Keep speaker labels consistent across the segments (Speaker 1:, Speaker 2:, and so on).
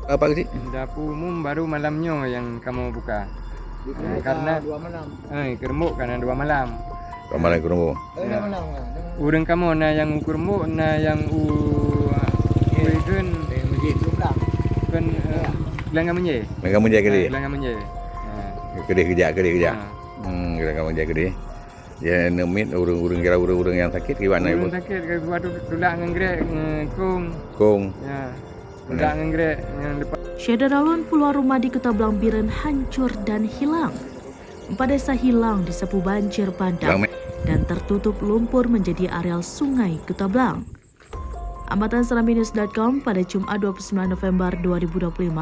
Speaker 1: Apa sih?
Speaker 2: Dapur umum baru malamnya yang kamu buka. Karena
Speaker 3: 2 malam.
Speaker 2: keremuk karena 2 malam.
Speaker 1: Ramalan Kurungu.
Speaker 3: Dah malam kan.
Speaker 2: Urang kamu na yang ukur mu na yang kan
Speaker 3: Masjid sebelah.
Speaker 2: kan gelanggang menye.
Speaker 1: Mereka menjadi kedai.
Speaker 2: Gelanggang menye.
Speaker 1: Kedai kejap.
Speaker 2: Ha.
Speaker 1: Mereka menjadi kedai. Ya nemit urang-urang kira urang-urang yang sakit gimana ibu?
Speaker 2: Urang sakit ke buat tulak ngengrek kung.
Speaker 1: Kong.
Speaker 2: Ya. Tulak ngengrek yang lepas.
Speaker 4: Syederalun puluhan rumah di Kota Blangbiren hancur dan hilang. 4 desa hilang disapu banjir bandang dan tertutup lumpur menjadi areal sungai Kota Blang. Amatan Serambi-News.com pada Jumat 29 November 2025,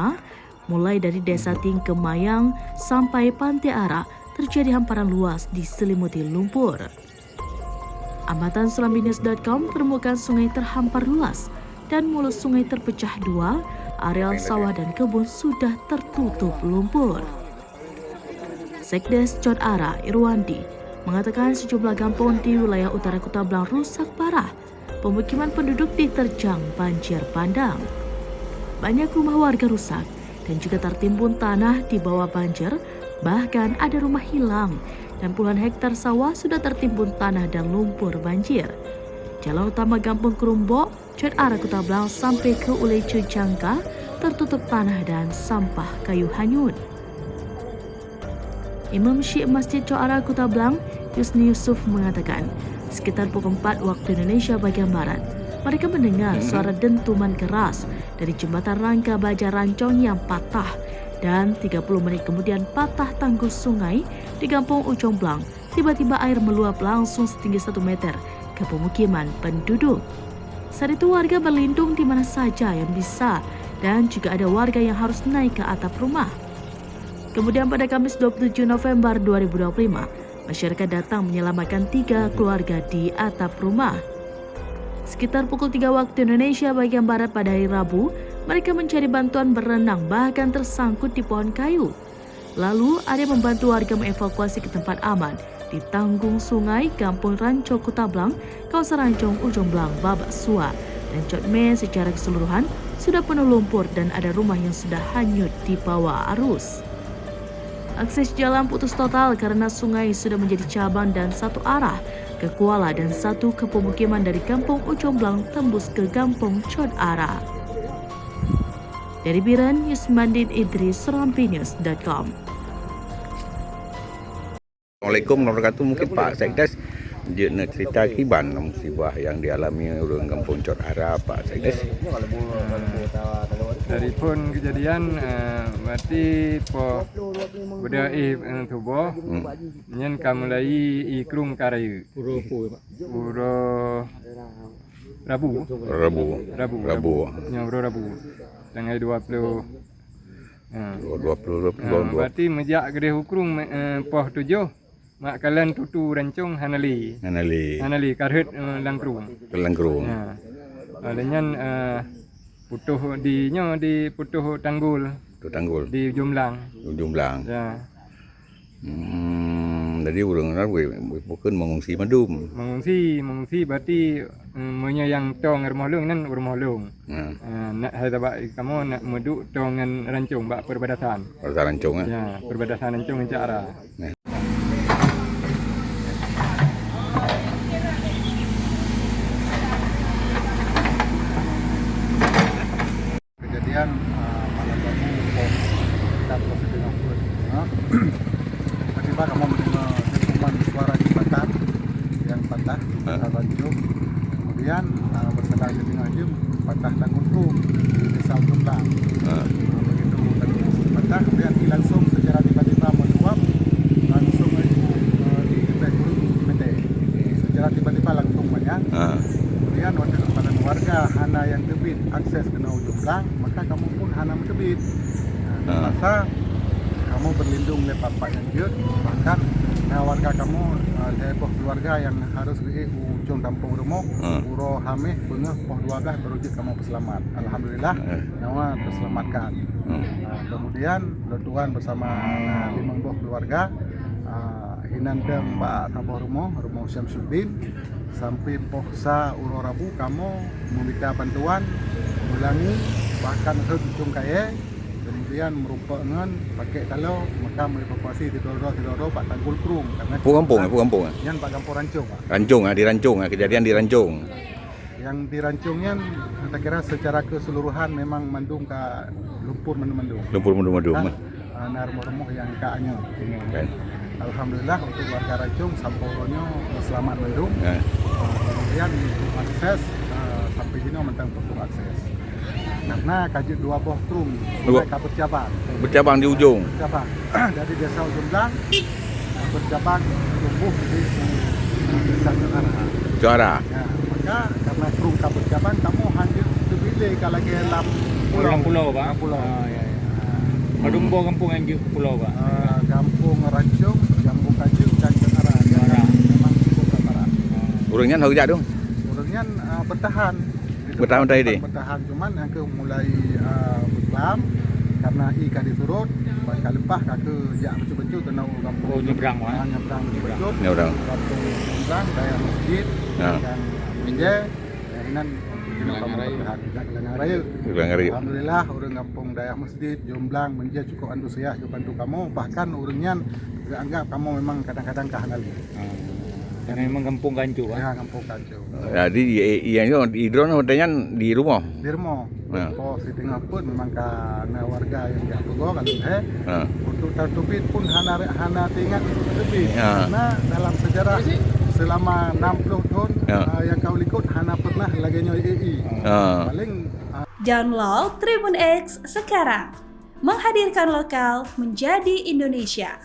Speaker 4: mulai dari Desa Tingkemayang sampai Pantai Ara, terjadi hamparan luas diselimuti lumpur. Amatan Serambi-News.com, permukaan sungai terhampar luas dan mulut sungai terpecah dua, areal sawah dan kebun sudah tertutup lumpur. Sekdes Chod Ara Irwandi mengatakan sejumlah kampung di wilayah utara Kota Blang rusak parah. Pemukiman penduduk diterjang banjir bandang. Banyak rumah warga rusak dan juga tertimbun tanah di bawah banjir. Bahkan ada rumah hilang dan puluhan hektar sawah sudah tertimbun tanah dan lumpur banjir. Jalan utama Kampung Kerumbok, Chod Ara Kota Blang sampai ke Ulecu Jangka tertutup tanah dan sampah kayu hanyut. Imam Syekh Masjid Chod Ara Kota Blang, Yusni Yusuf mengatakan, sekitar pukul 4 waktu Indonesia bagian Barat, mereka mendengar suara dentuman keras dari jembatan rangka baja Rancong yang patah dan 30 menit kemudian patah tanggul sungai di Kampung Ujong Blang. Tiba-tiba air meluap langsung setinggi 1 meter ke pemukiman penduduk. Saat itu warga berlindung di mana saja yang bisa dan juga ada warga yang harus naik ke atap rumah. Kemudian pada Kamis 27 November 2025, masyarakat datang menyelamatkan 3 keluarga di atap rumah. Sekitar pukul 3 waktu Indonesia bagian Barat pada hari Rabu, mereka mencari bantuan berenang bahkan tersangkut di pohon kayu. Lalu ada yang membantu warga mengevakuasi ke tempat aman di Tanggung Sungai, Kampung Ranco Kota Blang, kawasan Rancong Ujong Blang, Babak Sua, dan Cotme secara keseluruhan sudah penuh lumpur dan ada rumah yang sudah hanyut di bawah arus. Akses jalan putus total karena sungai sudah menjadi cabang dan satu arah ke Kuala dan satu ke pemukiman dari Kampung Ujong Blang tembus ke Kampung Chod Ara. Dari Biren, Yusmandin Idris, Serambi-News.com.
Speaker 1: Assalamualaikum warahmatullahi wabarakatuh. Mungkin Pak Sekdes dia nak cerita kiban musibah yang dialami orang Kampung Chod Ara, Pak Sekdes.
Speaker 2: Dari pun kejadian berarti po beda tubuh nyen kamulai ikrung karai uro Rabu yang Rabu tanggal 20 berarti mejak gede hukum poh 7 mak kalian tutu Rancong Hanali karhut Langkrung dengan putuh di putuh tanggul di Ujung Blang ya.
Speaker 1: Jadi orang bukan mengungsi madum.
Speaker 2: Mengungsi berarti menyayang tong rumah long nan rumah long. Nak hai tabak kamu nak meduk tongan Rancong bak perbatasan.
Speaker 1: Rancong
Speaker 2: Ya, perbatasan Rancong dengan Cara.
Speaker 3: Kejadian malam tadi kita positif ngapur. Tiba-tiba kamu mendengar dentuman suara jembatan yang patah di Desa Rancong. Kemudian berselang setengah jam patah tanggul di Desa Ujong Blang. Begitu tanggul patah, kemudian langsung secara tiba-tiba meluap langsung di tepi gunung pendek. Secara tiba-tiba langsung banyak. Kemudian pada warga hana yang tebit akses ke Ujong Blang, maka kamu pun hana tebit. Masa kamu berlindung oleh bapak yang jut, bahkan warga kamu dari poh keluarga yang harus ke ujung kampung rumah, uro hameh bengah poh 12 berujud kamu selamat. Alhamdulillah nyawa terselamatkan. Kemudian Tuan bersama 5 buah keluarga hinandang Mbak Tabah rumah Syamsuddin sampai pohsa uro Rabu kamu meminta bantuan ulangi bahkan ke ujung kaya kemudian merupakan pakai kalau maka mengevakuasi tidoro Pak Tanggul Krung karena
Speaker 1: Pu kampung.
Speaker 3: yang Pak Kampung Rancung Pak.
Speaker 1: Di Rancung, kejadian di Rancung.
Speaker 3: Yang di Rancungnya kita kira secara keseluruhan memang mendung ke lumpur mendung.
Speaker 1: Lumpur mendung.
Speaker 3: Narmo-remo yang kaanya.
Speaker 1: Kan.
Speaker 3: Alhamdulillah untuk warga Rancung sampainya selamat mendung. Kemudian akses sampai sini mentang untuk akses. Karena kaji dua boh trung mereka bercabang
Speaker 1: di ujung.
Speaker 3: Dari desa Ujung Blang bercabang tumbuh di desa
Speaker 1: Juara.
Speaker 3: Ya, maka karena trung bercabang kamu hadir terpilih kalau ke
Speaker 2: pulau Pak.
Speaker 3: Pulau.
Speaker 2: Ya. Madumbo kampung anjuk pulau Pak.
Speaker 3: Kampung Rancung, Jambu Kaju dan Juara. Memang cukup ketara.
Speaker 1: Urangnya hujat dong.
Speaker 3: Urangnya bertahan.
Speaker 1: Bertahan tadi.
Speaker 3: Bertahan cuman yang ke mulai berkelam karena ikan diturut bakal lepah ke jak betul-betul kena kampung
Speaker 2: nyebrang
Speaker 3: nyebrang kampung nyebrang daya masjid dan menje dan Alhamdulillah orang kampung daya masjid Jomblang menje cukup antusias bantu kamu bahkan orangnya anggap kamu memang kadang-kadang kahanali.
Speaker 2: Karena memang kampung kancu Pak.
Speaker 3: Ya, kampung kancu.
Speaker 1: Jadi yang itu drone hotelnya di rumah.
Speaker 3: Di rumah. Oh, si tengah pun memang karena warga yang tidak pegawai kalau untuk tertubit pun hana tingkat tertubit. Karena dalam sejarah selama 60 tahun yang kau likut hana pernah lagi nyoy EI. Paling
Speaker 5: Download Tribun X sekarang. Menghadirkan lokal menjadi Indonesia.